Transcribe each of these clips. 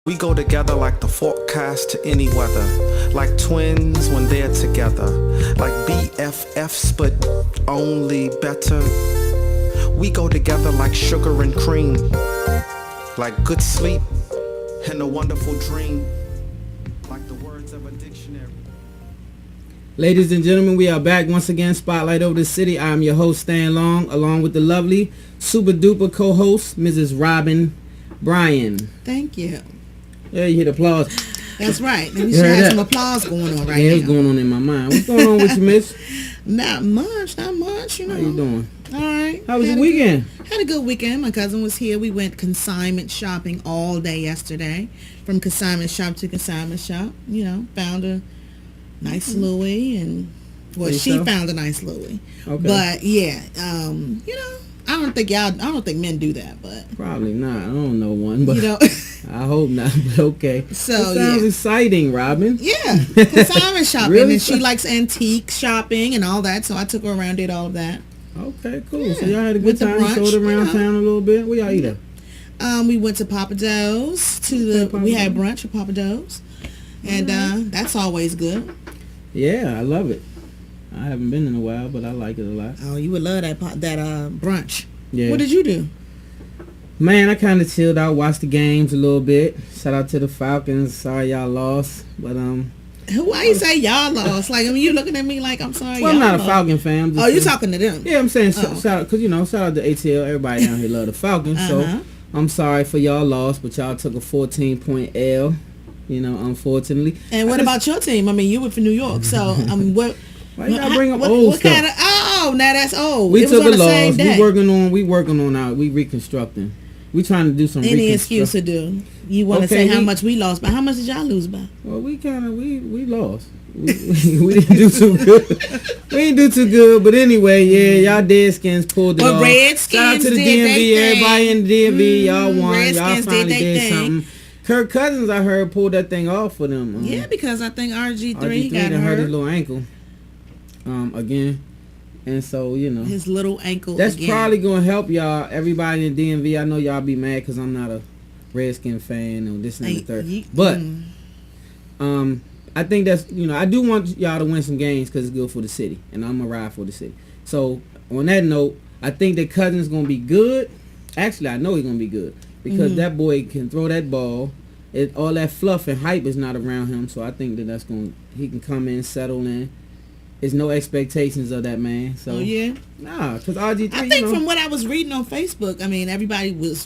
We go together like the forecast to any weather, like twins when they're together, like BFFs but only better. We go together like sugar and cream, like good sleep and a wonderful dream, like the words of a dictionary. Ladies and gentlemen, we are back once again. Spotlight over the city. I'm your host, Stan Long, along with the lovely, super duper co-host, Mrs. Robin Bryan. Thank you. Yeah, you hear the applause. That's right. We should have some applause going on right now. Yeah, it's going on in my mind. What's going on with you, miss? Not much, you know. How you doing? All right. How was your weekend? Had a good weekend. My cousin was here. We went consignment shopping all day yesterday. From consignment shop to consignment shop. You know, found a nice Louis and... Well, she found a nice Louis. Okay. But, yeah, you know, I don't think men do that, but... Probably not. I don't know one, but... You know... I hope not, but okay. So, that sounds exciting, Robin. Yeah, consignment shopping. Really? And she likes antique shopping and all that, so I took her around, did all of that. Okay, cool. Yeah. So y'all had a good time, showed around town a little bit. Where y'all eat at? We went to Papa Do's. We had brunch at Papa Do's. And that's always good. Yeah, I love it. I haven't been in a while, but I like it a lot. Oh, you would love that brunch. Yeah. What did you do? Man, I kind of chilled out, watched the games a little bit. Shout out to the Falcons. Sorry y'all lost, but Why you say y'all lost? Like, I mean, you looking at me like I'm sorry. Well, y'all I'm not lost. a Falcon fan. Oh, you talking to them? Yeah, I'm saying shout out because shout out to ATL. Everybody down here love the Falcons, so I'm sorry for y'all lost, but y'all took a 14-point L. You know, unfortunately. And what about your team? I mean, you were from New York, so what? Why you gotta bring up old stuff? Kind of? Oh, now that's old. We took a loss. We working on we reconstructing. We trying to do some any excuse to do. You want to say how much we lost by? How much did y'all lose by? Well, we lost. We didn't do too good. We didn't do too good, but anyway, yeah, y'all Deadskins pulled it off. Redskins Shout out to the DMV, everybody in the DMV, y'all won. Y'all finally did something. Kirk Cousins, I heard, pulled that thing off for them. Yeah, because I think RG3 got hurt his little ankle again. And so, you know, his little ankle that's again. probably going to help y'all, everybody in DMV. I know y'all be mad because I'm not a Redskin fan or this and the third. But I think that's, you know, I do want y'all to win some games because it's good for the city. And I'm going to ride for the city. So, on that note, I think that Cousins going to be good. Actually, I know he's going to be good because that boy can throw that ball. All that fluff and hype is not around him. So, I think that he can come in, settle in. There's no expectations of that man. So yeah, nah, because RG3. I think from what I was reading on Facebook, I mean, everybody was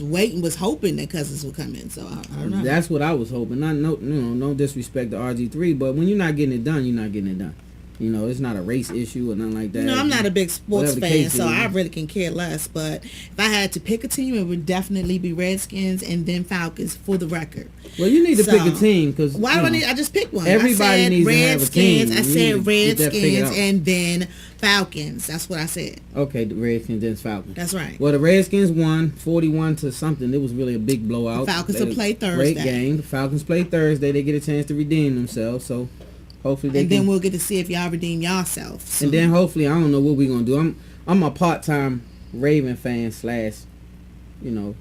hoping that Cousins would come in. So I don't know. That's what I was hoping. No disrespect to RG3, but when you're not getting it done, you're not getting it done. You know, it's not a race issue or nothing like that. No, I'm not a big sports fan, so I really can care less. But if I had to pick a team, it would definitely be Redskins and then Falcons for the record. Well, you need to pick a team because why do I need? I just picked one. Everybody needs to have a team. I said Redskins and then Falcons. That's what I said. Okay, the Redskins then Falcons. That's right. Well, the Redskins won 41 to something. It was really a big blowout. The Falcons will play Thursday. Great game. The Falcons play Thursday. They get a chance to redeem themselves. So. Hopefully then we'll get to see if y'all redeem yourself. So. And then hopefully, I don't know what we're going to do. I'm a part-time Raven fan / you know,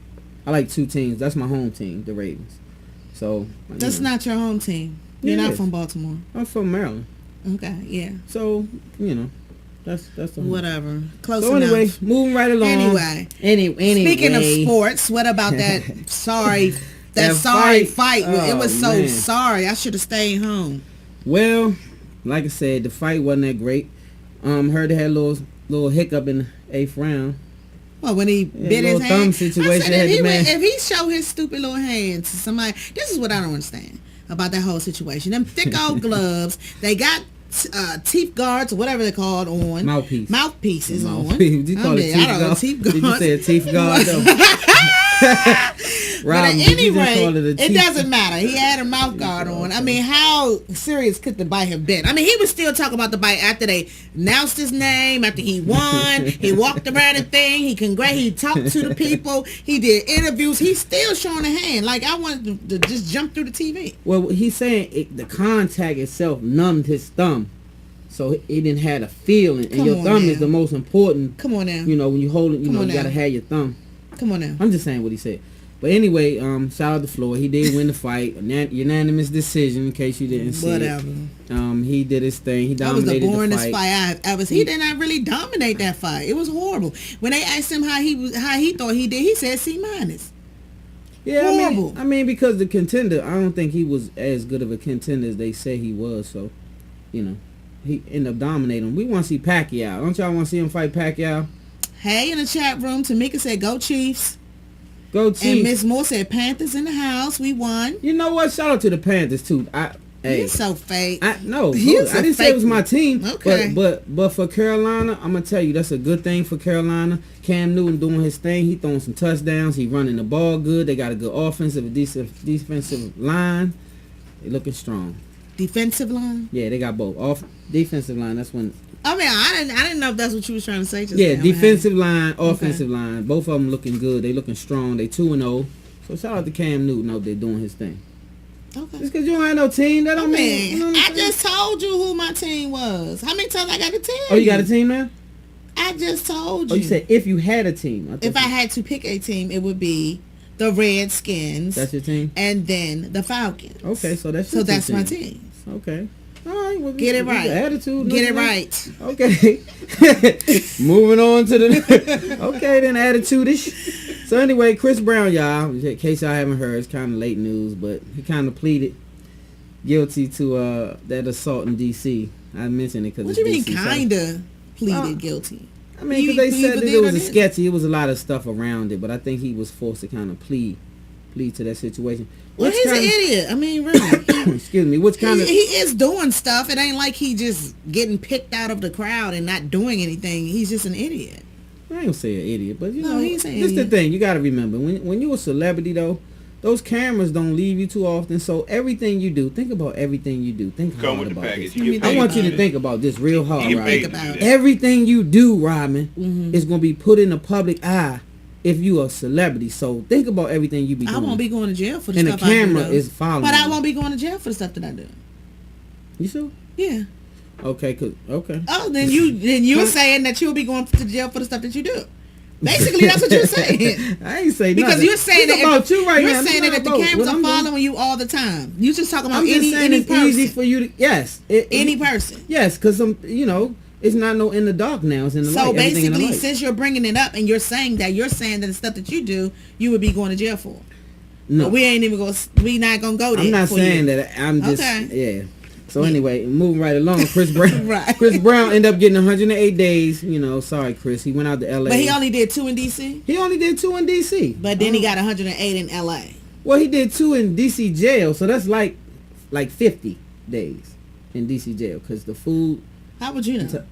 I like two teams. That's my home team, the Ravens. So that's not your home team. You're not from Baltimore. I'm from Maryland. Okay, yeah. So, you know, that's the whatever. Close enough. So anyway, moving right along. Anyway. Speaking of sports, what about that sorry fight? Oh, it was so sorry. I should have stayed home. Well, like I said, the fight wasn't that great. Heard they had a little hiccup in the 8th round. Well, when he bit his hand. Thumb situation. If he show his stupid little hand to somebody, this is what I don't understand about that whole situation. Them thick old gloves, they got teeth guards or whatever they're called on. Mouthpieces on. Did you call it teeth guard? Did you say a teeth guard? But at any rate, it doesn't matter. He had a mouth guard on. I mean, how serious could the bite have been? I mean, he was still talking about the bite after they announced his name, after he won. He walked around the thing. He talked to the people. He did interviews. He's still showing a hand. Like, I wanted to just jump through the TV. Well, he's saying the contact itself numbed his thumb. So he didn't have a feeling. And your thumb is the most important. Come on now. You know, when you hold it, you got to have your thumb. Come on now. I'm just saying what he said. But anyway, shout out to Floyd. He did win the fight. Unanimous decision, in case you didn't see Whatever. it. He did his thing. He That was the dominated the boringest fight. fight I've ever seen. He did not really dominate that fight. It was horrible. When they asked him how he thought he did, he said C-. Yeah, Horrible. I mean, because the contender, I don't think he was as good of a contender as they say he was. So, he ended up dominating him. We want to see Pacquiao. Don't y'all want to see him fight Pacquiao? Hey, in the chat room, Tamika said, "Go Chiefs." Go And Chiefs. Miss Moore said, "Panthers in the house. We won." You know what? Shout out to the Panthers too. You're so fake. I You're so didn't say it was fake. my team. Okay. But for Carolina, I'm gonna tell you that's a good thing for Carolina. Cam Newton doing his thing. He throwing some touchdowns. He running the ball good. They got a good offensive, defensive line. They looking strong. Defensive line. Yeah, they got both. Defensive line. That's when. I mean, I didn't know if that's what you was trying to say. Just Yeah, now. defensive line, offensive line. Both of them looking good. They looking strong. They 2-0. So shout out to Cam Newton out there doing his thing. Okay. Just because you don't have no team, that don't mean. You know what I'm I saying? just told you who my team was. How many times I got to tell you? Oh, you got a team now? I just told you. Oh, you said if you had a team. If I had to pick a team, it would be the Redskins. That's your team? And then the Falcons. Okay, so that's your So that's my team. team. Okay. All right. Well, Get it we right. got attitude. Get it nothing right. Okay. Moving on to the... Okay, then attitude-ish. So anyway, Chris Brown, y'all, in case y'all haven't heard, it's kind of late news, but he kind of pleaded guilty to that assault in D.C. I mentioned it because What do you mean kinda pleaded guilty? I mean, because they said that it was a sketchy. It was a lot of stuff around it, but I think he was forced to kind of plead to that situation. Well, he's an idiot. I mean, really. Excuse me. Which kind of... He is doing stuff. It ain't like he just getting picked out of the crowd and not doing anything. He's just an idiot. I ain't gonna say an idiot, but No, he's an this is the idiot. thing. You got to remember, when you're a celebrity, though, those cameras don't leave you too often. So everything you do, think about everything you do. Think Come hard with the about package. this. You get I paid want to you do to that. think about this real hard, You get Robin. paid to Think do about that. Everything you do, Robin, is gonna be put in the public eye if you a celebrity. So think about everything you be doing. I won't be going to jail for the And stuff the I do. camera though. is following But I you. won't be going to jail for the stuff that I do. You sure? Yeah. Okay, okay. Oh, then you're saying that you'll be going to jail for the stuff that you do. Basically, that's what you're saying. I ain't say Because nothing. you're saying Think that about you right you're now. saying This that if the not about cameras what are I'm doing. following you all the time. You just talking about I'm just saying any it's person. easy for you to Any person. Yes, because it's not no in the dark now. It's in the So light. Everything in the basically, light. since you're bringing it up and you're saying that the stuff that you do, you would be going to jail for. No, But we not gonna go there. I'm not for saying you. that. I'm just Okay. yeah. So anyway, moving right along, Chris Brown. Right. Chris Brown ended up getting 108 days. Sorry, Chris. He went out to L.A. But he only did 2 in DC. He only did 2 in D.C. But then he got 108 in LA. Well, he did 2 in D.C. jail, so that's like 50 days in D.C. jail because the food. How would you know?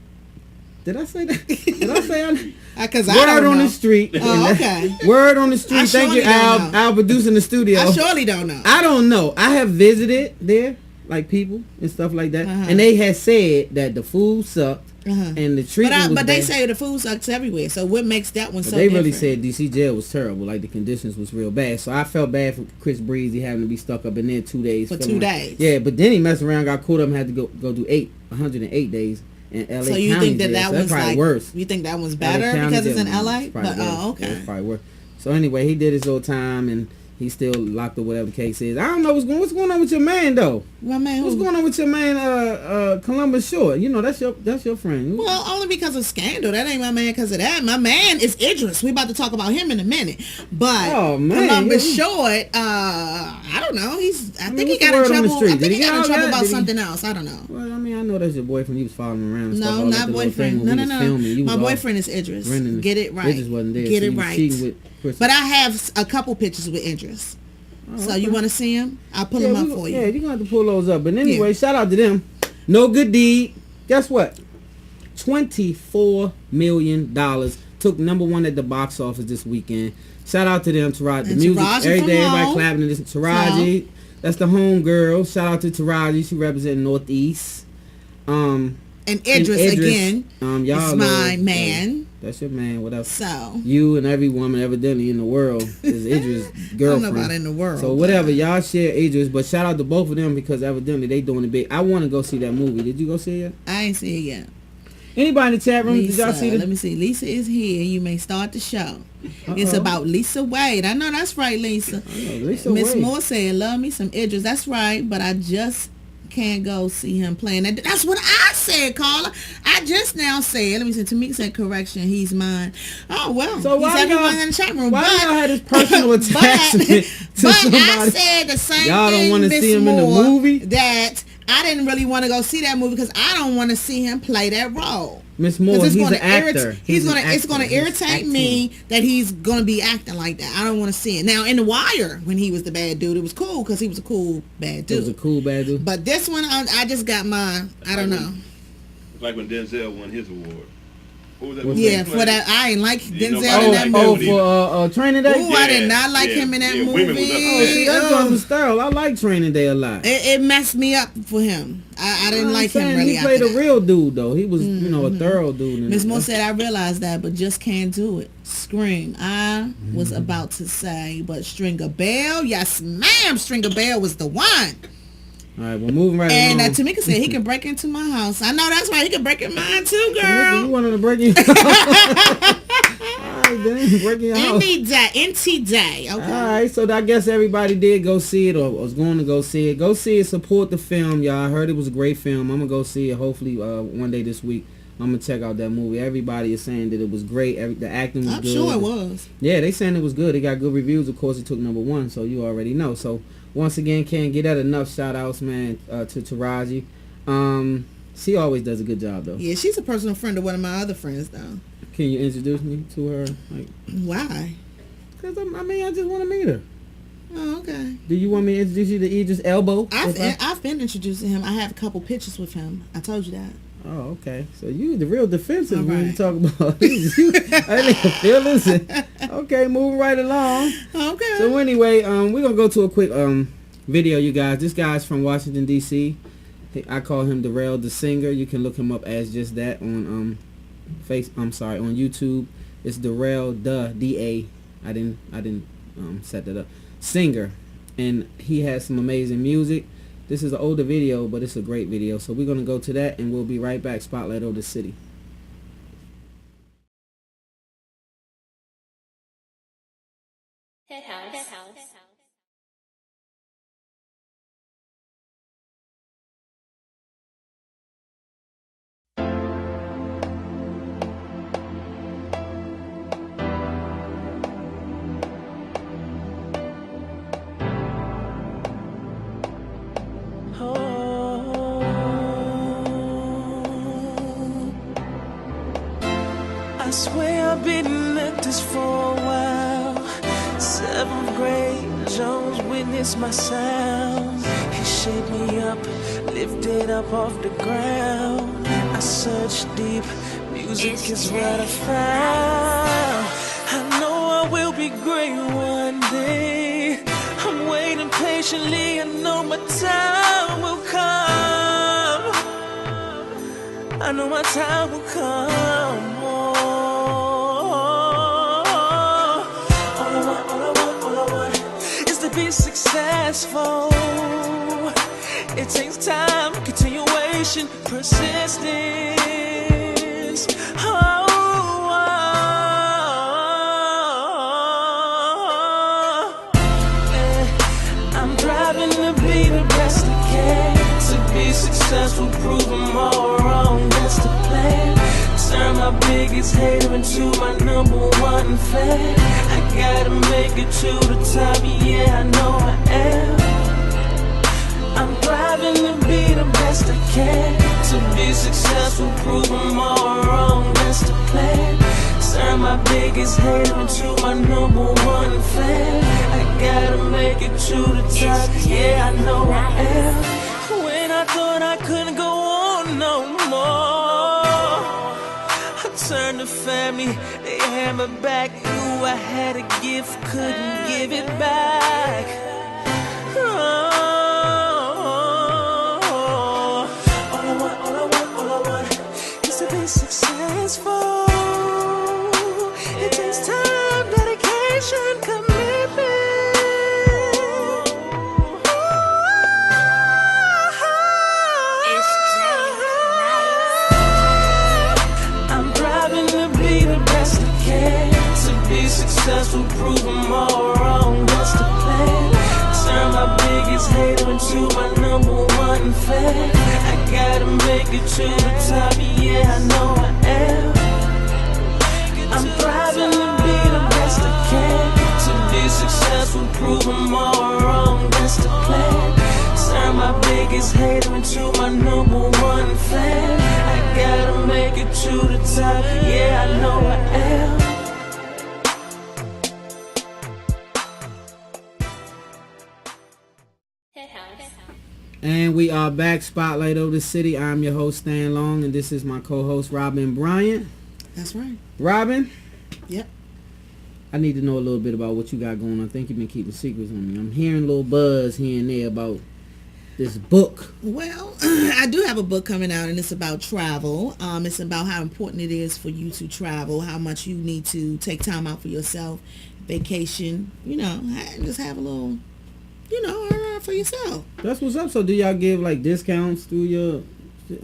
Did I say that? Did I say? Because I Word don't on know. the street. Oh, okay. Word on the street. I Thank you, surely don't Al. know. Al producing the studio. I surely don't know. I don't know. I have visited there, like people and stuff like that, and they had said that the food sucked and the treatment was But they bad. say the food sucks everywhere. So what makes that one But so they different? really said DC jail was terrible. Like the conditions was real bad. So I felt bad for Chris Breezy having to be stuck up in there 2 days. For feeling 2 like- days. Yeah, but then he messed around, got caught up, and had to go do 108 days in LA. So you County think that jail. that So that's one's probably like worse. You think that one's LA better County because it's jail in was LA? probably But worse. Yeah, okay. it's probably worse. So anyway, he did his little time and he's still locked up, whatever the case is. I don't know what's going on with your man though. My man, What's going on with your man, Columbus Short? That's your friend. Well, only because of scandal. That ain't my man because of that. My man is Idris. We about to talk about him in a minute. But Oh, man. Columbus Short, I don't know. I think he what's the got in word on the trouble. street? I Did think he he get got in all trouble that? about Did he- something else. I don't know. Well, I mean, I know that's your boyfriend. He was following him around and stuff. No, all not that little thing boyfriend. when No, he no, was no. filming. You My was all boyfriend is Idris. renting- Get it right. Idris wasn't there. Get so it he was right. cheating with Chris. But I have a couple pictures with Idris. So you want to see him? I'll pull them up for you. Yeah, you're going to have to pull those up. But anyway, Yeah. shout out to them. No good deed. Guess what? $24 million. Took #1 at the box office this weekend. Shout out to them, Taraji. The And music, Taraji every from day, everybody home. clapping. This Taraji. That's the home girl. Shout out to Taraji. She representing Northeast. And Idris again y'all is my know, man. That's your man. What else? So You and every woman evidently in the world is Idris' girlfriend. I don't know about in the world. So whatever, y'all share Idris, but shout out to both of them because evidently they doing it big. I want to go see that movie. Did you go see it? I ain't see it yet. Anybody in the chat room? Lisa, Did y'all see let it? me see. Lisa is here. You may start the show. It's about Lisa Wade. I know that's right, Lisa. Lisa Miss Wade. Moore said, love me some Idris. That's right, but I just can't go see him playing. That's what I said, Carla. I just now said, let me say, Tamika said, correction, he's mine. Oh, well, So he's everyone in the chat room. Why but, y'all had this personal attachment to somebody? I said the same Y'all don't thing, want to Miss see him Moore, in the movie? that I didn't really want to go see that movie because I don't want to see him play that role. Miss Moore, he's an actor. It's gonna irritate me that he's gonna be acting like that. I don't want to see it. Now in The Wire, when he was the bad dude, it was cool because he was a cool bad dude. It was a cool bad dude. But this one, I just got my, I don't know. It's like when Denzel won his award. What was that? Yeah, for that, I ain't like Denzel nobody in that movie. For Training Day? Ooh, I did not like him in that movie. Women was See, that joint was sterile. I like Training Day a lot. It messed me up for him. I didn't like him really. He played after a real dude though. He was, a thorough dude. Miss Moore said, I realized that, but just can't do it. Scream. I was about to say, but Stringer Bell, yes ma'am, Stringer Bell was the one. All right, we're moving right and along. Tamika said he can break into my house. I know that's right. He can break in mine too, girl. You want him to break in? All right, then break in your house. NT Day. Okay. All right, so I guess everybody did go see it or was going to go see it. Go see it. Support the film, y'all. I heard it was a great film. I'm gonna go see it. Hopefully, one day this week. I'm gonna check out that movie. Everybody is saying that it was great. The acting was good. I'm sure it was. Yeah, they saying it was good. They got good reviews. Of course, it took #1, so you already know. So once again, can't get that enough shout outs, man, to Taraji. She always does a good job though. Yeah, she's a personal friend of one of my other friends though. Can you introduce me to her? Like, why? Because I just want to meet her. Oh, okay. Do you want me to introduce you to Idris Elbow? I've been introduced to him. I have a couple pictures with him. I told you that. Oh, okay. So you the real defensive when you right. talk about feelings. Okay, moving right along. Okay. So anyway, we're gonna go to a quick video, you guys. This guy's from Washington D.C. I call him Darrell the Singer. You can look him up as just that on on YouTube. It's Darrell D-A. I didn't set that up. Singer, and he has some amazing music. This is an older video, but it's a great video. So we're going to go to that, and we'll be right back. Spotlight over the city. Head house. I swear I've been at this for a while. 7th grade, Jones witnessed my sound. He shaped me up, lifted up off the ground. I searched deep, music is what I found. I know I will be great one day. I'm waiting patiently, I know my time will come. I know my time will come. Be successful. It takes time, continuation, persistence. I'm driving to be the best I can. To be successful, prove them all wrong. That's the plan. Turn my biggest hater into my #1 fan. I gotta make it to the top, yeah, I know I am. I'm driving to be the best I can. To be successful, prove them all wrong, that's the plan. Turn my biggest hater into my #1 fan. I gotta make it to the top, yeah, I know I am. When I thought I couldn't go on no more, I turned to family, they had my back. Knew I had a gift, couldn't give it back. All I want is to be successful. It takes time, dedication, commitment. I'm driving to be the best I can. To be successful, into my number one fan. I gotta make it to the top, yeah, I know I am. I'm striving to be the best I can, to be successful, prove them all wrong, that's the plan. Turn my biggest hater into my number one fan. I gotta make it to the top, yeah, I know I am. And we are back, Spotlight Over the City. I'm your host, Stan Long, and this is my co-host, Robin Bryant. That's right. Robin? Yep. I need to know a little bit about what you got going on. I think you've been keeping secrets on me. I'm hearing a little buzz here and there about this book. Well, I do have a book coming out, and it's about travel. It's about how important it is for you to travel, how much you need to take time out for yourself, vacation, just have a little, for yourself. That's what's up. So do y'all give like discounts through your...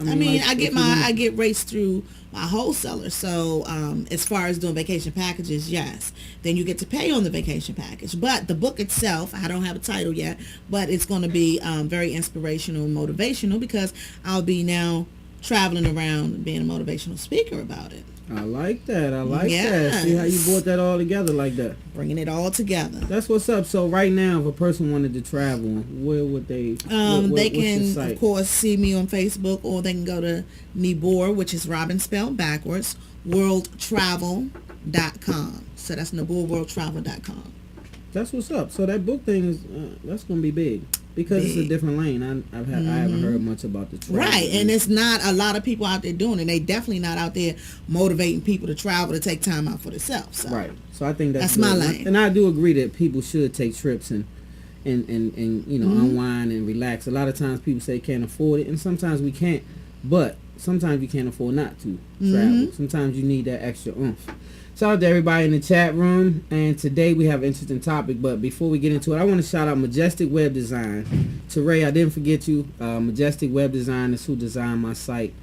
I get rates through my wholesaler. So as far as doing vacation packages, yes. Then you get to pay on the vacation package. But the book itself, I don't have a title yet, but it's going to be very inspirational and motivational because I'll be now traveling around and being a motivational speaker about it. I like that. That. See how you brought that all together like that. Bringing it all together. That's what's up. So right now, if a person wanted to travel, where would they? They can, of course, see me on Facebook, or they can go to Nibor, which is Robin spelled backwards, worldtravel.com. So that's NiborWorldTravel.com. That's what's up. So that book thing is that's gonna be big. Because it's a different lane. I haven't heard much about the travel. Right, and it's not a lot of people out there doing it. They definitely not out there motivating people to travel, to take time out for themselves. So. Right. So I think that's my lane. And I do agree that people should take trips and unwind and relax. A lot of times people say can't afford it, and sometimes we can't. But sometimes you can't afford not to travel. Sometimes you need that extra oomph. Shout out to everybody in the chat room, and today we have an interesting topic, but before we get into it, I want to shout out Majestic Web Design. To Ray, I didn't forget you. Majestic Web Design is who designed my site,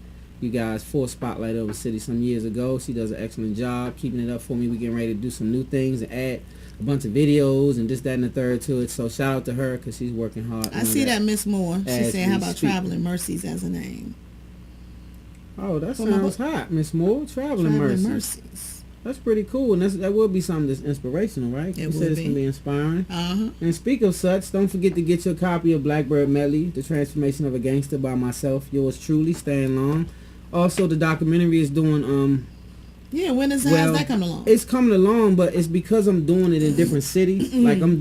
you guys, for Spotlight Over the City some years ago. She does an excellent job keeping it up for me. We're getting ready to do some new things and add a bunch of videos and this, that, and the third to it, so shout out to her because she's working hard. I see that, Miss Moore. She said, how about Traveling Mercies as a name? Oh, that sounds hot, Miss Moore. Traveling Mercies. That's pretty cool, and that will be something that's inspirational, right? You said it's going to be inspiring. And speak of such, don't forget to get your copy of Blackbird Medley, The Transformation of a Gangster by myself, yours truly, Stan Long. Also, the documentary is doing... how's that coming along? It's coming along, but it's because I'm doing it in different cities. Like, I'm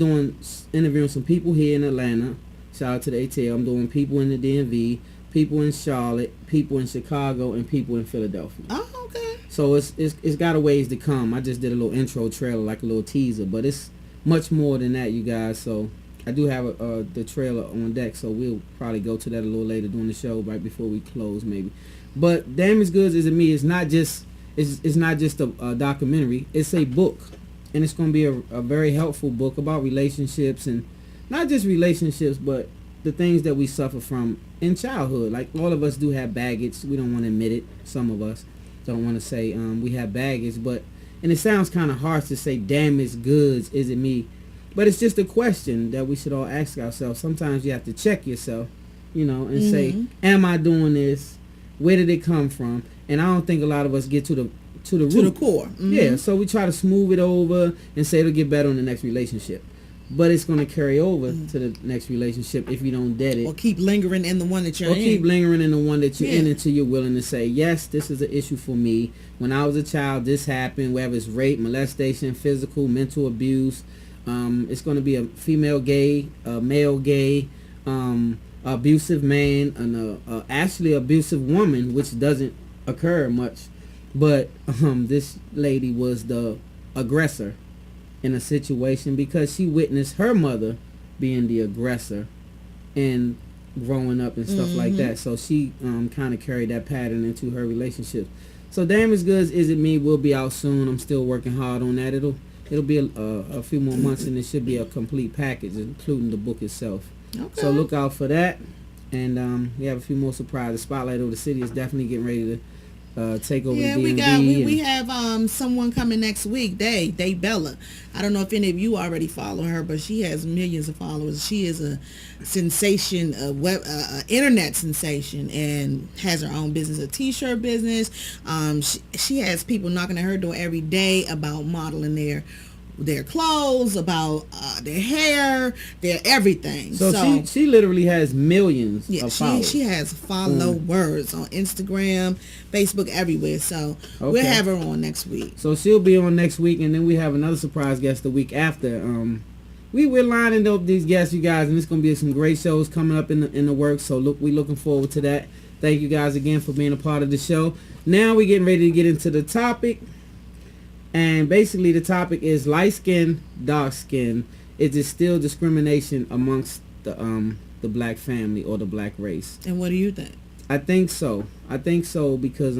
interviewing some people here in Atlanta. Shout out to the ATL. I'm doing people in the DMV, people in Charlotte, people in Chicago, and people in Philadelphia. Oh, okay. So it's got a ways to come. I just did a little intro trailer, like a little teaser, but it's much more than that, you guys. So I do have the trailer on deck, so we'll probably go to that a little later during the show, right before we close, maybe. But Damaged Goods Isn't Me. It's not just a documentary. It's a book, and it's going to be a very helpful book about relationships, and not just relationships, but the things that we suffer from in childhood. Like, all of us do have baggage. We don't want to admit it. Some of us don't want to say we have baggage, and it sounds kind of harsh to say damaged goods isn't me, but it's just a question that we should all ask ourselves. Sometimes you have to check yourself, and say, am I doing this? Where did it come from? And I don't think a lot of us get to the root. To the core. Yeah, so we try to smooth it over and say it'll get better in the next relationship. But it's going to carry over to the next relationship if you don't dead it. Or keep lingering in the one that you're in. Or keep lingering in the one that you're in until you're willing to say, yes, this is an issue for me. When I was a child, this happened, whether it's rape, molestation, physical, mental abuse. It's going to be a female gay, a male gay, abusive man, and actually abusive woman, which doesn't occur much. But this lady was the aggressor in a situation because she witnessed her mother being the aggressor and growing up and stuff like that. So she kind of carried that pattern into her relationship. So Damaged Goods Isn't Me will be out soon. I'm still working hard on that. It'll be a few more months, and it should be a complete package, including the book itself. Okay. So look out for that. And we have a few more surprises. Spotlight Over the City is definitely getting ready to take over Yeah, the we DMV. we have someone coming next week. They Bella. I don't know if any of you already follow her, but she has millions of followers. She is a sensation, internet sensation, and has her own business, a t-shirt business. She has people knocking at her door every day about modeling their clothes, about their hair, their everything. So she literally has millions of followers. She has followers on Instagram, Facebook, everywhere. So we'll have her on next week. So she'll be on next week, and then we have another surprise guest the week after. We're lining up these guests, you guys, and it's gonna be some great shows coming up in the works. So we're looking forward to that. Thank you guys again for being a part of the show. Now we're getting ready to get into the topic. And basically the topic is light skin, dark skin. Is it still discrimination amongst the black family or the black race? And what do you think? I think so. Because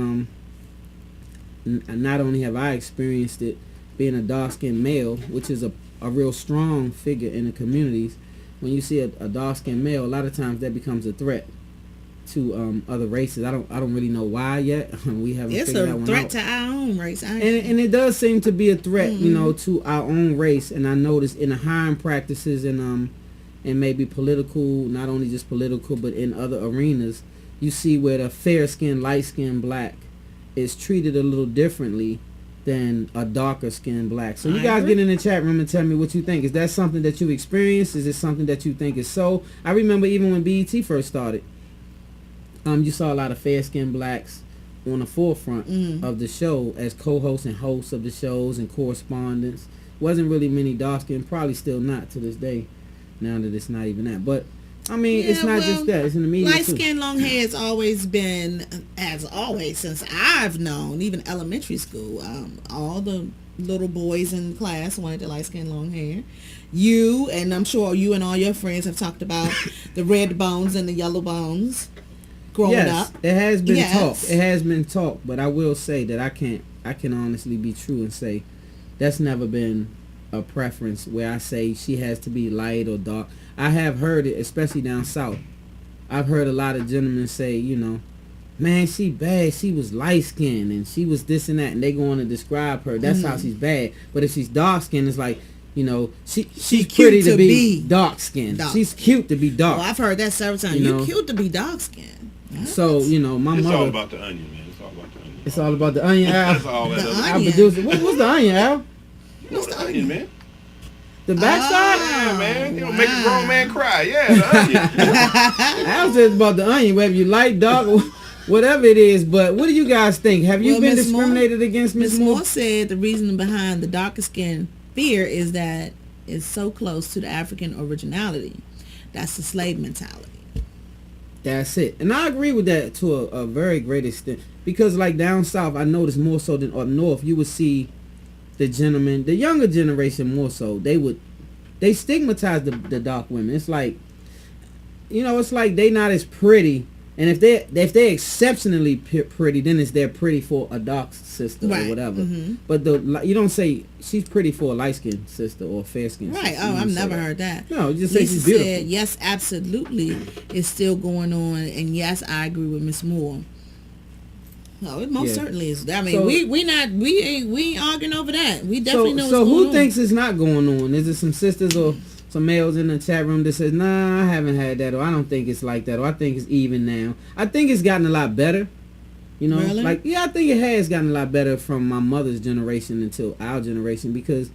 not only have I experienced it being a dark skinned male, which is a real strong figure in the communities. When you see a dark skinned male, a lot of times that becomes a threat to other races. I don't really know why yet. We haven't figured that one out. It's a threat to our own race. And it does seem to be a threat, to our own race. And I noticed in the hiring practices and maybe political, not only just political, but in other arenas, you see where the fair skinned, light skinned black is treated a little differently than a darker skinned black. So you guys get in the chat room and tell me what you think. Is that something that you experienced? Is it something that you think is so? I remember even when BET first started, you saw a lot of fair-skinned blacks on the forefront of the show as co-hosts and hosts of the shows and correspondents. Wasn't really many dark-skinned, probably still not to this day, now that it's not even that. But, I mean, it's not just that. It's in the media, light skin, long hair has always been, since I've known, even elementary school, all the little boys in class wanted the light skin, long hair. You, and I'm sure you and all your friends have talked about the red bones and the yellow bones. Yes, it has been talked. It has been talked, but I will say that I can honestly be true and say that's never been a preference where I say she has to be light or dark. I have heard it, especially down south. I've heard a lot of gentlemen say, man, she bad. She was light skinned and she was this and that, and they go on to describe her. That's how she's bad. But if she's dark skinned, it's like, she's pretty to be dark skinned. She's cute to be dark. Well, I've heard that several times. You're cute to be dark skinned. So, my mother... It's all about the onion, man. It's all about the onion. It's all about the onion, Al. That's all that is. Our producer. What's the onion, Al? What's the onion, man? The backside? Yeah, man. You don't make a grown man cry. Yeah, the onion. Al says about the onion, whether you like, dark, or whatever it is. But what do you guys think? Have you been discriminated against, Ms. Moore? Ms. Moore said the reason behind the darker skin fear is that it's so close to the African originality. That's the slave mentality. That's it. And I agree with that to a very great extent. Because like down south, I noticed more so than up north, you would see the gentlemen, the younger generation more so, they stigmatize the dark women. It's like, it's like they not as pretty. And if they're exceptionally pretty, then they're pretty for a dark sister or whatever. But you don't say she's pretty for a light skinned sister or a fair skinned sister. Right. Oh, I've never heard that. No, you just say she's beautiful. Said, yes, absolutely, it's still going on, and yes, I agree with Miss Moore. No, it most certainly is. I mean, we ain't arguing over that. We definitely know what's going on. So who thinks it's not going on? Is it some sisters or some males in the chat room that says, nah, I haven't had that, or I don't think it's like that, or I think it's even now? I think it's gotten a lot better. Really? I think it has gotten a lot better from my mother's generation until our generation, because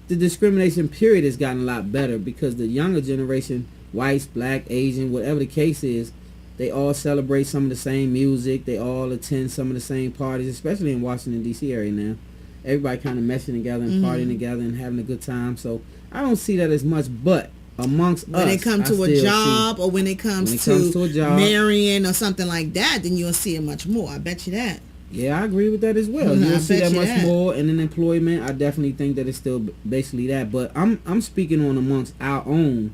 the discrimination period has gotten a lot better, because the younger generation, whites, black, Asian, whatever the case is, they all celebrate some of the same music. They all attend some of the same parties, especially in Washington, D.C. area now. Everybody kind of meshing together and partying together and having a good time. So I don't see that as much, but amongst us, when it comes to a job or when it comes to marrying or something like that, then you'll see it much more. I bet you that. Yeah, I agree with that as well. You'll see that much more. And in employment, I definitely think that it's still basically that. But I'm speaking on amongst our own,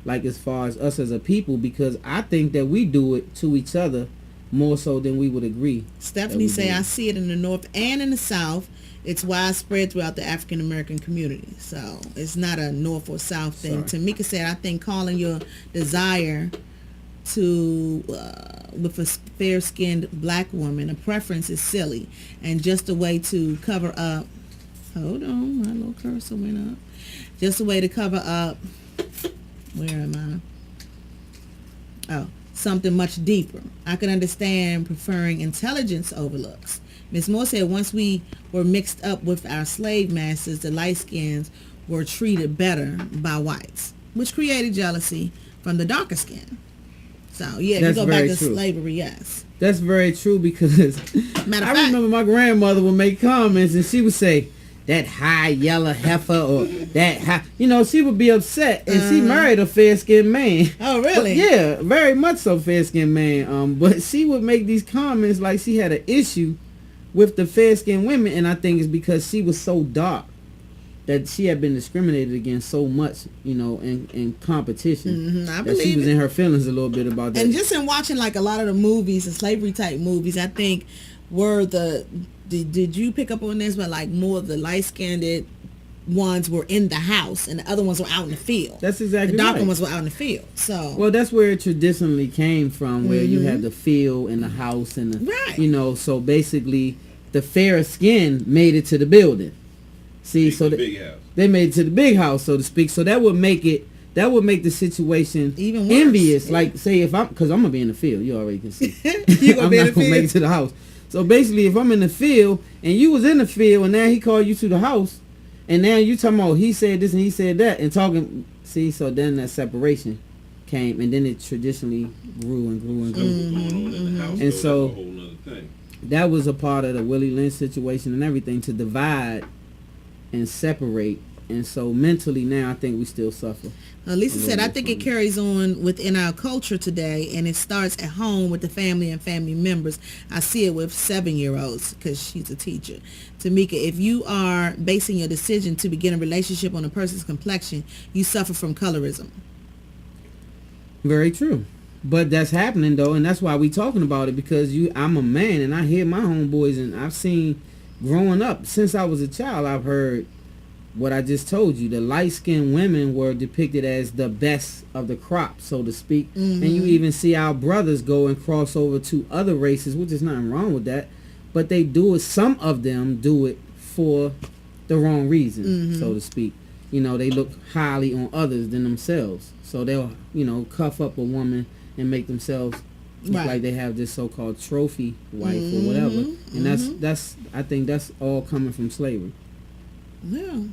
like as far as us as a people, because I think that we do it to each other more so than we would agree. Stephanie say, I see it in the North and in the South. It's widespread throughout the African American community. So it's not a North or South thing. Tamika said, I think calling your desire to with a fair-skinned black woman. A preference is silly and just a way to cover up. Hold on, my little cursor went up. Just a way to cover up. Where am I? Oh, something much deeper. I can understand preferring intelligence over looks. Ms. Moore said once we were mixed up with our slave masters, the light skins were treated better by whites, which created jealousy from the darker skin. So, yeah, if you go back to slavery, yes. That's very true because Matter I of fact, remember my grandmother would make comments and she would say, that high yellow heifer or that high, she would be upset and she married a fair-skinned man. Oh, really? But yeah, very much so fair-skinned man. But she would make these comments like she had an issue with the fair-skinned women, and I think it's because she was so dark that she had been discriminated against so much, in competition. I that she was in her feelings a little bit about that. And just in watching like a lot of the movies, the slavery type movies, I think were did you pick up on this? But like more of the light-skinned ones were in the house and the other ones were out in the field. That's exactly the darker right. ones were out in the field. So well, that's where it traditionally came from, where you had the field and the house and the, right. So basically the fair skin made it to the building. See, so big house. They made it to the big house, so to speak. So that would make the situation even worse. Envious. Yeah. Like say because I'm gonna be in the field, you already can see. You gonna I'm be in not the gonna field? make it to the house. So basically, if I'm in the field and you was in the field and now he called you to the house, and now you talking about he said this and he said that and talking. See, so then that separation came, and then it traditionally grew and grew and grew. And so that's a whole nother thing. That was a part of the Willie Lynch situation and everything, to divide and separate. And so mentally now I think we still suffer. Lisa said, I think it carries on within our culture today, and it starts at home with the family and family members. I see it with 7-year-olds because she's a teacher. Tamika, if you are basing your decision to begin a relationship on a person's complexion, you suffer from colorism. Very true. But that's happening though, and that's why we talking about it, because I'm a man and I hear my homeboys, and I've seen growing up since I was a child, I've heard what I just told you. The light-skinned women were depicted as the best of the crop, so to speak. And you even see our brothers go and cross over to other races, which is nothing wrong with that. But they do it, some of them do it for the wrong reason, so to speak. They look highly on others than themselves. So they'll, cuff up a woman and make themselves look like they have this so-called trophy wife or whatever. And that's I think that's all coming from slavery. Well,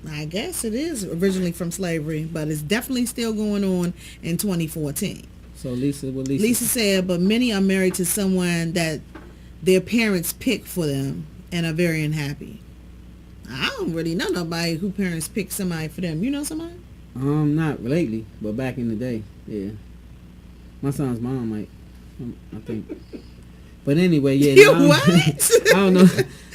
I guess it is originally from slavery, but it's definitely still going on in 2014. So Lisa said, but many are married to someone that their parents pick for them and are very unhappy. I don't really know nobody who parents pick somebody for them. You know somebody? Not lately, but back in the day, yeah. My son's mom might, I think. But anyway, yeah. You what? I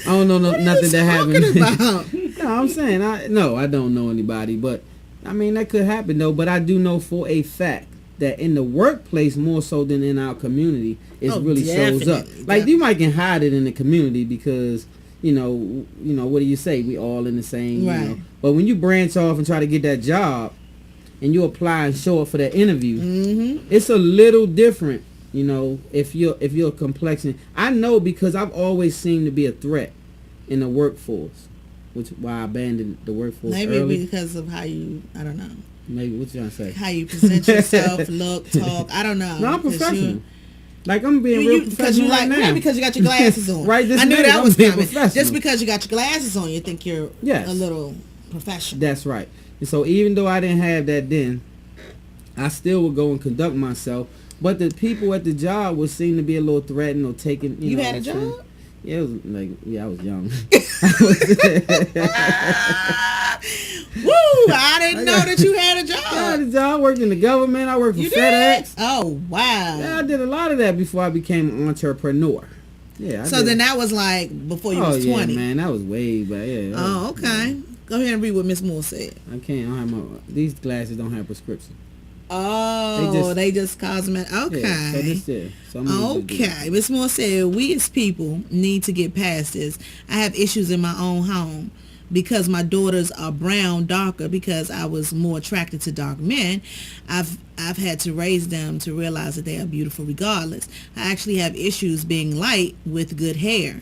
don't know nothing that happened. About? No, I'm saying I don't know anybody, but I mean that could happen though. But I do know for a fact that in the workplace more so than in our community, it really shows up. Like you might can hide it in the community because what do you say? We all in the same. Right. But when you branch off and try to get that job, and you apply and show up for that interview, it's a little different. If you're complexion, I know because I've always seemed to be a threat in the workforce, which why I abandoned the workforce maybe early. because of how you, I don't know. Maybe what you trying to say? How you present yourself, look, talk. I don't know. No, I'm professional. Like I'm being real professional right now. Because you got your glasses on. Right. I knew that was coming. Just because you got your glasses on, you think you're a little professional. That's right. And so even though I didn't have that then, I still would go and conduct myself. But the people at the job would seem to be a little threatened or taking. You had a job? Yeah, it was like I was young. Woo! I didn't know that you had a job. I had a job. I worked in the government. I worked for FedEx. Oh wow! Yeah, I did a lot of that before I became an entrepreneur. Yeah. So then that was like before you was 20. Yeah, man, that was way back. Yeah. Oh, okay. Go ahead and read what Miss Moore said. I can't. I don't have these glasses don't have prescription. Oh, they just cosmetic. Okay. Yeah, so this there. So okay. Miss Moore said, we as people need to get past this. I have issues in my own home. because my daughters are brown, darker, because I was more attracted to dark men, I've had to raise them to realize that they are beautiful regardless. I actually have issues being light with good hair.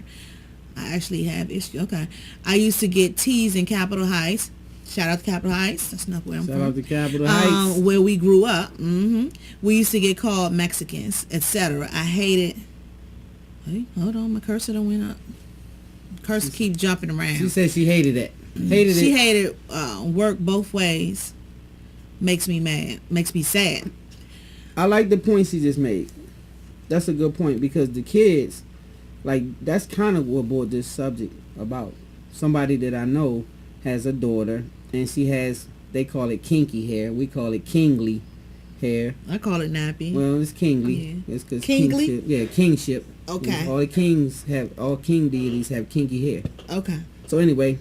I actually have issues. Okay. I used to get teased in Capitol Heights. Shout out to Capitol Heights. That's not where I'm from. Shout out to Capitol Heights. Where we grew up. We used to get called Mexicans, etc. I hated... Hey, hold on. My cursor done went up. Cursor keep jumping around. She said she hated that. She hated work both ways. Makes me mad. Makes me sad. I like the point she just made. That's a good point, because the kids, like, that's kind of what brought this subject about. Somebody that I know has a daughter, and she has, they call it kinky hair. We call it kingly hair. I call it nappy. Well, it's kingly. Yeah. It's 'cause Kingly? kingship. Yeah, kingship. Okay. All king deities have kinky hair. Okay. So anyway,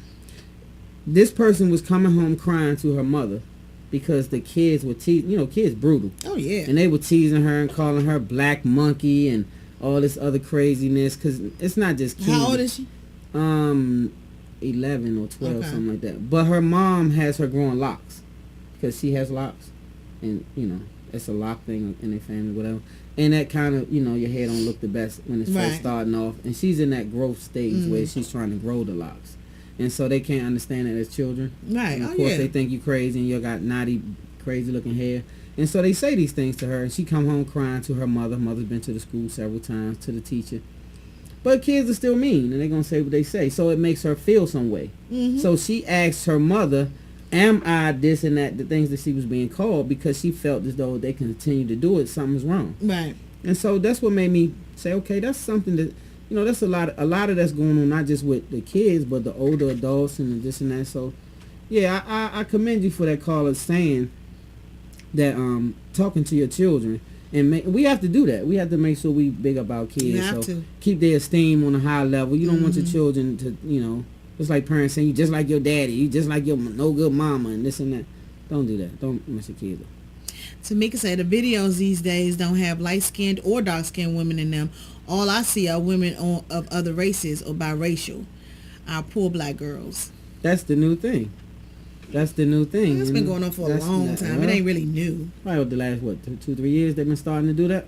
this person was coming home crying to her mother because the kids were teasing. You know, kids brutal. Oh, yeah. And they were teasing her and calling her black monkey and all this other craziness, because it's not just kids. How old is she? 11 or 12, Okay. something like that. But her mom has her growing locks because she has locks, and you know it's a lock thing in their family, whatever. And that kind of, you know, your hair don't look the best when it's Right. first starting off. And she's in that growth stage where she's trying to grow the locks, and so they can't understand it as children. Right. And of Oh, course yeah. they think you crazy and you got naughty, crazy looking hair. And so they say these things to her, and she come home crying to her mother. Mother's been to the school several times, to the teacher. But kids are still mean, and they're going to say what they say. So it makes her feel some way. So she asked her mother, am I this and that, the things that she was being called, because she felt as though they continue to do it, something's wrong. Right. And so that's what made me say, okay, that's something that, you know, that's a lot of that's going on, not just with the kids, but the older adults and this and that. So, yeah, I commend you for that caller saying that talking to your children, and we have to do that. We have to make sure we big up our kids. You have so to. keep their esteem on a high level. You don't want your children to, you know, it's like parents saying you just like your daddy, you just like your no good mama, and this and that. Don't do that. Don't mess your kids up. Tamika said the videos these days don't have light-skinned or dark-skinned women in them. All I see are women of other races or biracial. Our poor black girls. That's the new thing. That's the new thing. It's been going on for a long time. It ain't really new. Probably the last, 2-3 years they've been starting to do that?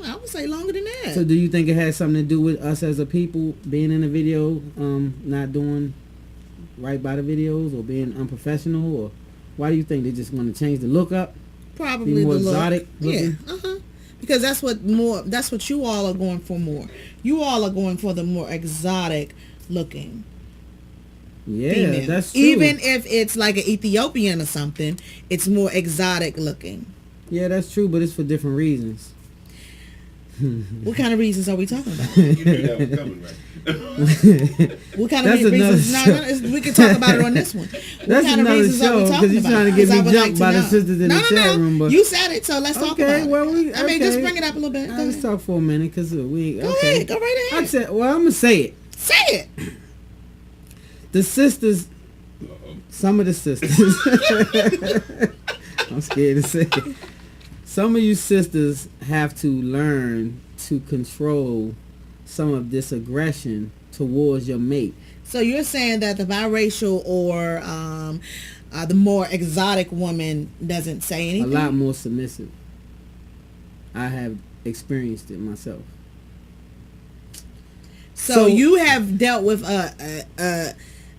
I would say longer than that. So do you think it has something to do with us as a people being in the video, not doing right by the videos, or being unprofessional, or why do you think they just want to change the look up? Probably Be more the look. exotic looking? Yeah. Because that's what you all are going for more. You all are going for the more exotic looking. Yeah, female. that's true. Even if it's like an Ethiopian or something, it's more exotic looking. Yeah, that's true, but it's for different reasons. What kind of reasons are we talking about? You knew that was coming, right? What kind of That's reasons? another We can talk about it on this one. What That's kind of another reasons are show, we 'cause talking you're about? trying to get 'Cause I me would jumped like to by the know. sisters in the chat room, but- You said it, so let's talk about it. well, I mean, just okay. bring it up a little bit. Go Let's ahead. talk for a minute, because we... Go okay. ahead. Go right ahead. I said, well, I'm going to say it. Say it. The sisters, some of the sisters, I'm scared to say it. Some of you sisters have to learn to control some of this aggression towards your mate. So you're saying that the biracial or the more exotic woman doesn't say A anything? lot more submissive. I have experienced it myself. So you have dealt with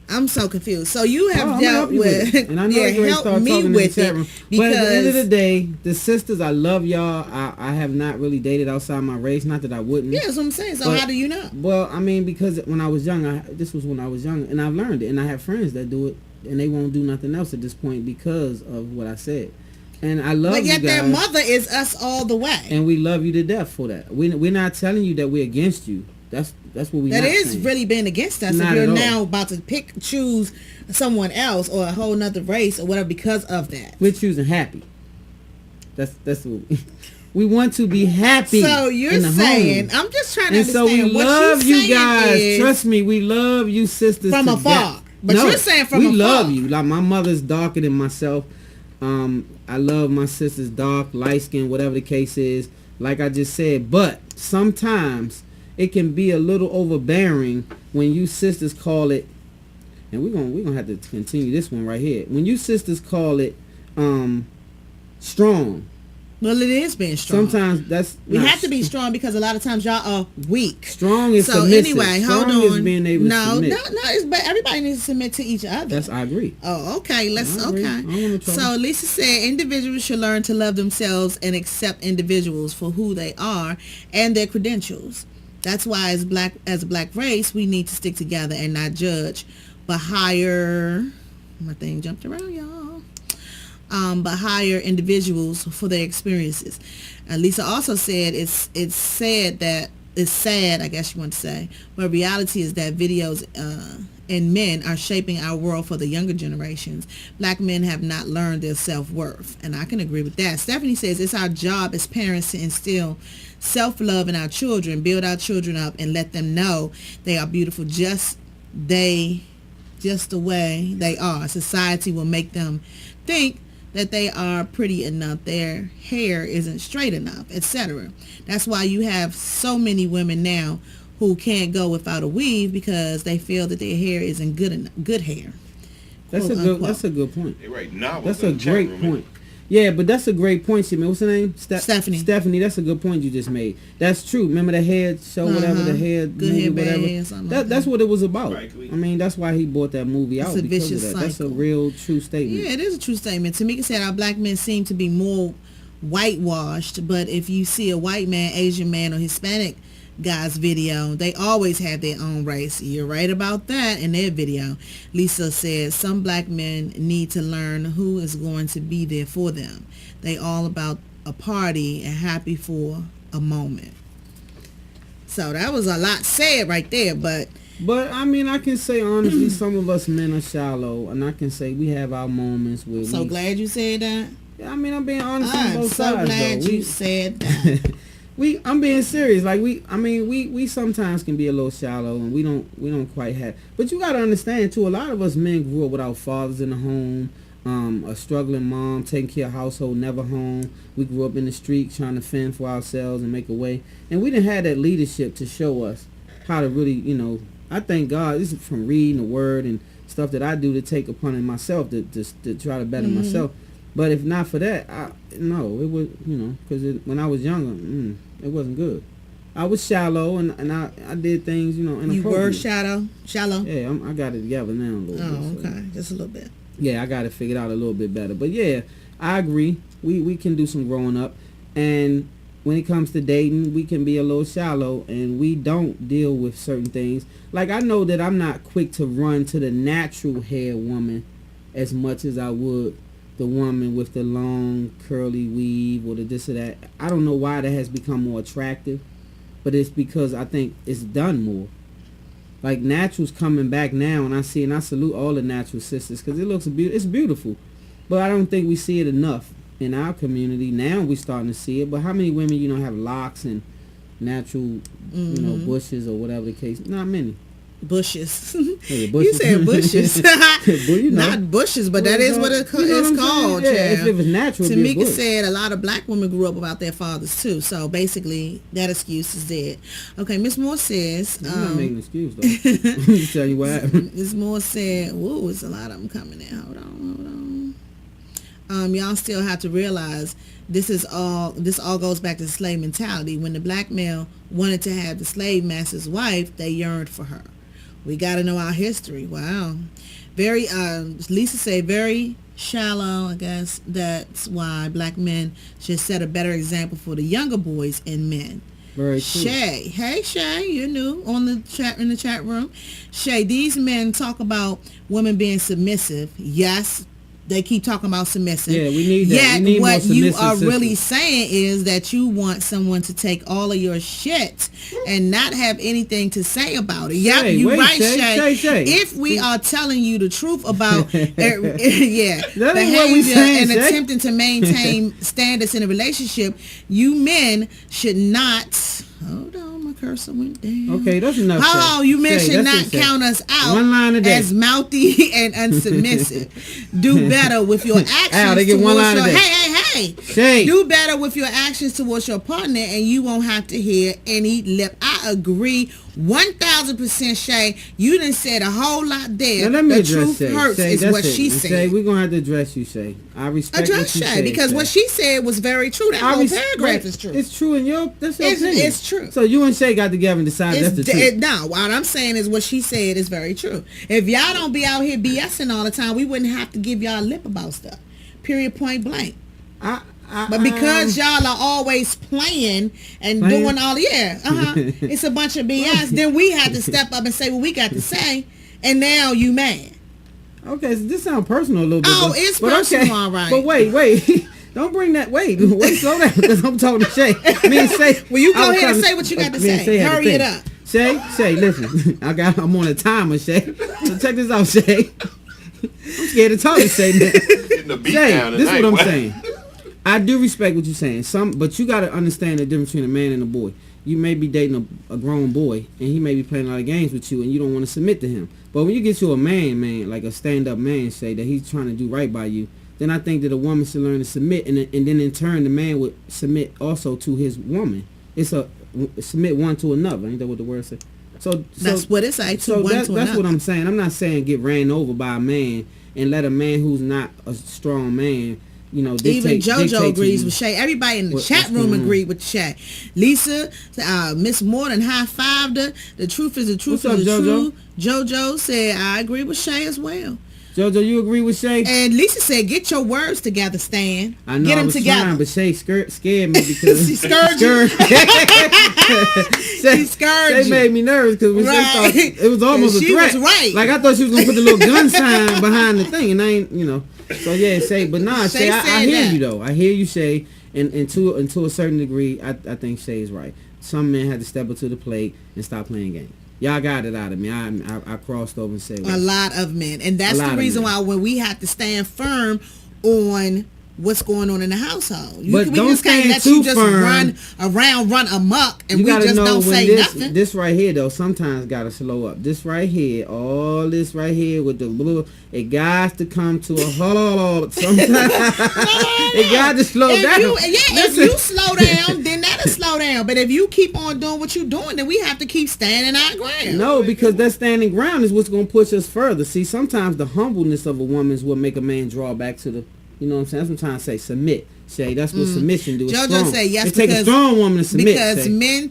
I'm so confused. So you have I'm gonna dealt help you with it. And I know you're going to help start me talking with in the it chat room. But at the end of the because day, the sisters, I love y'all. I have not really dated outside my race. Not that I wouldn't. yeah, that's what I'm saying. So But- how do you know? Well, I mean, because when I was young, this was when I was young, and I've learned it. And I have friends that do it, and they won't do nothing else at this point because of what I said. And I love But you yet guys. their mother is us all the way. And we love you to death for that. We're not telling you that we're against you. That's what we. That not is saying. really being against us. Not If you're at all. now about to choose someone else or a whole nother race or whatever because of that. We're choosing happy. That's what we want to be happy. So you're in the saying, home. I'm just trying to And so understand we what love she's you saying guys. is Trust me, we love you sisters from to afar. death. But you're saying from we afar. love you. Like my mother's darker than myself. I love my sisters dark, light skin, whatever the case is. Like I just said, but sometimes it can be a little overbearing when you sisters call it and we're gonna have to continue this one right here. When you sisters call it strong, well, it is being strong. Sometimes we have to be strong because a lot of times y'all are weak. Strong is so submissive. Anyway, strong hold on. Is being able to submit. But everybody needs to submit to each other. I agree. Oh, okay. Okay. So Lisa said individuals should learn to love themselves and accept individuals for who they are and their credentials. That's why as a black race, we need to stick together and not judge, but hire. My thing jumped around, y'all. But hire individuals for their experiences. Lisa also said it's sad, I guess you want to say, but reality is that videos and men are shaping our world for the younger generations. Black men have not learned their self-worth, and I can agree with that. Stephanie says it's our job as parents to instill self-love in our children, build our children up, and let them know they are beautiful just the way they are. Society will make them think that they are pretty enough, their hair isn't straight enough, etc. That's why you have so many women now who can't go without a weave because they feel that their hair isn't good hair. That's a good point. Right now, that's a great point. Yeah, but that's a great point, Shimmy. What's her name? Stephanie. Stephanie, that's a good point you just made. That's true. Remember the head show, whatever, the head good movie, hair, whatever. That's what it was about. Right. I mean, that's why he bought that movie out because of that. Cycle. That's a real true statement. Yeah, it is a true statement. Tamika said our black men seem to be more whitewashed, but if you see a white man, Asian man, or Hispanic guy's video, they always have their own race. You're right about that in their video. Lisa says some black men need to learn who is going to be there for them. They all about a party and happy for a moment. So that was a lot said right there, but I mean, I can say honestly, some of us men are shallow, and I can say we have our moments where so glad you said that. Yeah, I mean, I'm being honest on both so sides, glad though. you said that. I'm being serious. Like we sometimes can be a little shallow, and we don't quite have. But you gotta understand too. A lot of us men grew up without fathers in the home. A struggling mom taking care of household, never home. We grew up in the street trying to fend for ourselves and make a way, and we didn't have that leadership to show us how to really, I thank God. This is from reading the word and stuff that I do to take upon it myself to try to better myself. But if not for that, it was, because when I was younger, it wasn't good. I was shallow and I did things, inappropriate. You were shallow? Yeah, I got it together now a little bit. Oh, okay. Just a little bit. Yeah, I got it figured out a little bit better. But yeah, I agree. We can do some growing up. And when it comes to dating, we can be a little shallow and we don't deal with certain things. Like I know that I'm not quick to run to the natural hair woman as much as I would the woman with the long curly weave or the this or that. I don't know why that has become more attractive, but it's because I think it's done more. Like natural's coming back now, and I salute all the natural sisters because it's beautiful, but I don't think we see it enough in our community. Now we starting to see it, but how many women have locks and natural bushes or whatever the case? Not many. Bushes. Hey, bushes. You said bushes. Well, not bushes, but that is what it's called. Yeah, if it was natural, Tamika said a lot of black women grew up without their fathers too. So basically, that excuse is dead. Okay, Miss Moore says. I'm not making an excuse though. I'm just telling you what happened. Miss Moore said, "Whoa, it's a lot of them coming in. Hold on. Y'all still have to realize this all goes back to the slave mentality. When the black male wanted to have the slave master's wife, they yearned for her." We got to know our history. Wow. Very, Lisa said, very shallow. I guess that's why black men should set a better example for the younger boys and men. Very true. Shay. Hey, Shay, you're new in the chat room. Shay, these men talk about women being submissive. Yes, they keep talking about submissive. Yeah, we need that. Yet we need what you are sisters. really saying is that you want someone to take all of your shit and not have anything to say about it. Yep, you're right, Shay. If we are telling you the truth about behavior and attempting to maintain standards in a relationship, you men should not. Hold on. Cursor went down. Okay, that's enough. How you men should not count us out as mouthy and unsubmissive. Do better with your actions. They get one line a day. Hey. Do better with your actions towards your partner, and you won't have to hear any lip agree 1,000%, Shay. You done said a whole lot there. Now let me the address truth Shay. hurts Shay, is that's what it. she And said. Shay, we're gonna have to address you, Shay. I respect Address what you Shay said, because Shay. what she said was very true. That whole paragraph is true. It's true in that's your opinion. It's true. So you and Shay got together and decided that's the truth. No, what I'm saying is what she said is very true. If y'all don't be out here BSing all the time, we wouldn't have to give y'all lip about stuff. Period, point blank. But because y'all are always playing and doing all, it's a bunch of BS, then we had to step up and say what we got to say, and now you mad. Okay, so this sounds personal a little bit. Oh, it's personal, okay. all right. But wait. Don't bring that. Wait, slow down, because I'm talking to Shay. Me and Shay. Well, you go ahead and say what you got to say. Hurry it up. Shay, listen. I'm on a timer, Shay. So check this out, Shay. I'm scared to talk to Shay now. Shay, this is what I'm saying. I do respect what you're saying. But you got to understand the difference between a man and a boy. You may be dating a grown boy, and he may be playing a lot of games with you, and you don't want to submit to him. But when you get to a man, like a stand-up man, say that he's trying to do right by you, then I think that a woman should learn to submit, and then in turn the man would submit also to his woman. It's a submit one to another. Ain't that what the word says? So that's what it's like. That's what I'm saying. I'm not saying get ran over by a man and let a man who's not a strong man, even JoJo agrees with Shay. Everybody in the chat room agreed with Shay. Lisa, Miss Morton high-fived her. The truth is the truth is the truth. JoJo said, I agree with Shay as well. JoJo, you agree with Shay? And Lisa said, get your words together, Stan. I know, get them I was together. trying, but Shay scared me because... She scared you. She scared you. Shay made me nervous because when Shay thought it was almost a threat. She was right. Like, I thought she was going to put the little gun sign behind the thing, and I ain't, So, yeah, Shay, but nah, Shay, I hear you, though. I hear you, Shay, and to a certain degree, I think Shay is right. Some men had to step up to the plate and stop playing games. Y'all got it out of me. I crossed over and said a lot of men, and that's the reason why when we have to stand firm on what's going on in the household. But we don't just can't let too you just firm. run amok, and you we just know don't say nothing. This right here, though, sometimes got to slow up. This right here, all this right here with the blue, it got to come to a halt. Sometimes it got to slow down. If you slow down, then that'll slow down. But if you keep on doing what you're doing, then we have to keep standing our ground. No, because that standing ground is what's going to push us further. See, sometimes the humbleness of a woman is what make a man draw back to the... You know what I'm saying? That's what I'm trying to say. Submit. Shay, that's what submission do. JoJo say yes. It takes a strong woman to submit. Because Shay. Men,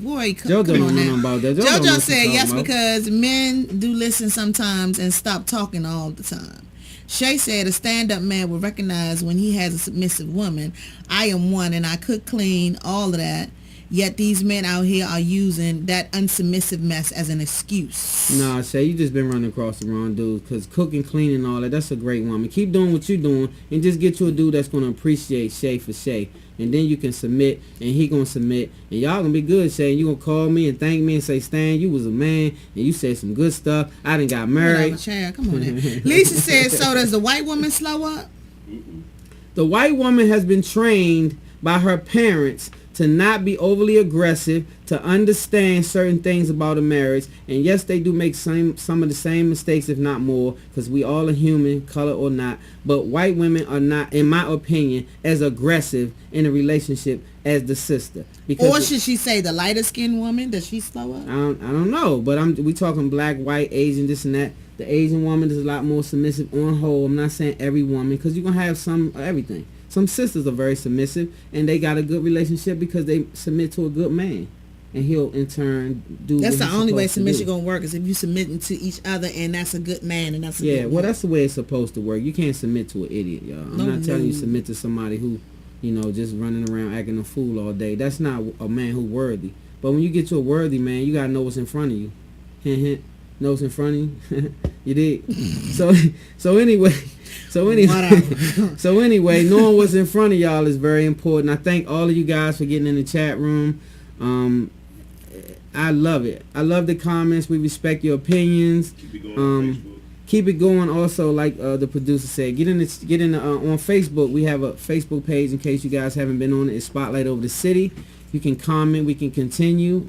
boy, come JoJo on now. About that. JoJo said yes because men do listen sometimes and stop talking all the time. Shay said a stand-up man will recognize when he has a submissive woman. I am one, and I cook, clean, all of that. Yet these men out here are using that unsubmissive mess as an excuse. Nah, Shay, you just been running across the wrong dude. Because cooking, cleaning, all that, that's a great woman. Keep doing what you're doing and just get you a dude that's going to appreciate Shay for Shay. And then you can submit, and he going to submit. And y'all going to be good, Shay. You going to call me and thank me and say, Stan, you was a man, and you said some good stuff. I done got married. Come on now. Lisa said, so does the white woman slow up? The white woman has been trained by her parents to not be overly aggressive, to understand certain things about a marriage. And yes, they do make some of the same mistakes, if not more, because we all are human, color or not. But white women are not, in my opinion, as aggressive in a relationship as the sister. Or should she say the lighter skinned woman? Does she slow up? I don't know, but we talking black, white, Asian, this and that. The Asian woman is a lot more submissive on whole. I'm not saying every woman, because you're going to have some everything. Some sisters are very submissive, and they got a good relationship because they submit to a good man, and he'll in turn do. That's the only way submission gonna work is if you submitting to each other, and that's a good man, and that's a good well, that's the way it's supposed to work. You can't submit to an idiot, y'all. I'm not telling you submit to somebody who, just running around acting a fool all day. That's not a man who's worthy. But when you get to a worthy man, you gotta know what's in front of you. Hint, hint. Know what's in front of you. You did. So anyway. So anyway, knowing what's in front of y'all is very important. I thank all of you guys for getting in the chat room. I love it. I love the comments. We respect your opinions. Keep it going on Facebook. Keep it going. Also, like the producer said, get in on Facebook. We have a Facebook page in case you guys haven't been on it. It's Spotlight Over the City. You can comment. We can continue.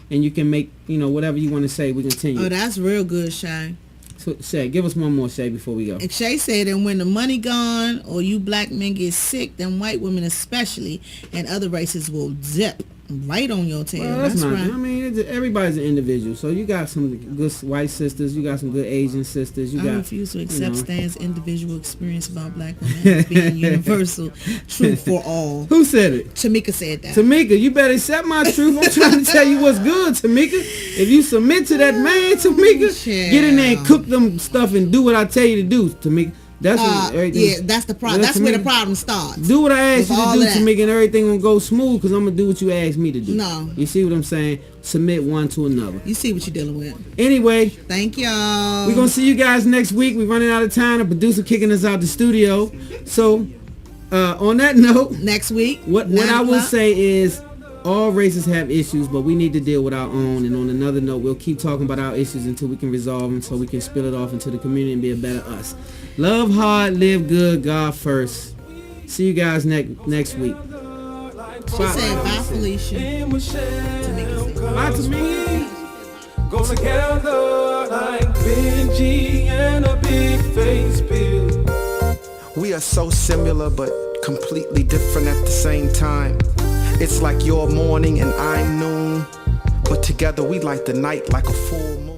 And you can make whatever you want to say. We continue. Oh, that's real good, Shay. So, Shay, give us one more, Shay, before we go. And Shay said, and when the money gone or you black men get sick, then white women especially and other races will zip. right on your tail. Well, that's not. right. I mean, everybody's an individual. So you got some good white sisters. You got some good Asian sisters. You I got. refuse to accept know. Stan's individual experience about black women as being universal truth for all. Who said it? Tamika said that. Tamika, you better accept my truth. I'm trying to tell you what's good, Tamika. If you submit to that man, Tamika, get in there and cook them stuff and do what I tell you to do, Tamika. That's yeah, that's the problem. That's where the problem starts. Do what I asked you to do, Tamika, and everything gonna go smooth because I'm gonna do what you asked me to do. No. You see what I'm saying? Submit one to another. You see what you're dealing with. Anyway. Thank y'all. We're gonna see you guys next week. We're running out of time. The producer kicking us out the studio. So, on that note. Next week. What I will say is, all races have issues, but we need to deal with our own. And on another note, we'll keep talking about our issues until we can resolve them so we can spill it off into the community and be a better us. Love hard, live good, God first. See you guys next week. She said bye, Felicia. Bye, Tamika. Go together like Benji and a big face bill. We are so similar but completely different at the same time. It's like you're morning and I'm noon, but together we light the night like a full moon.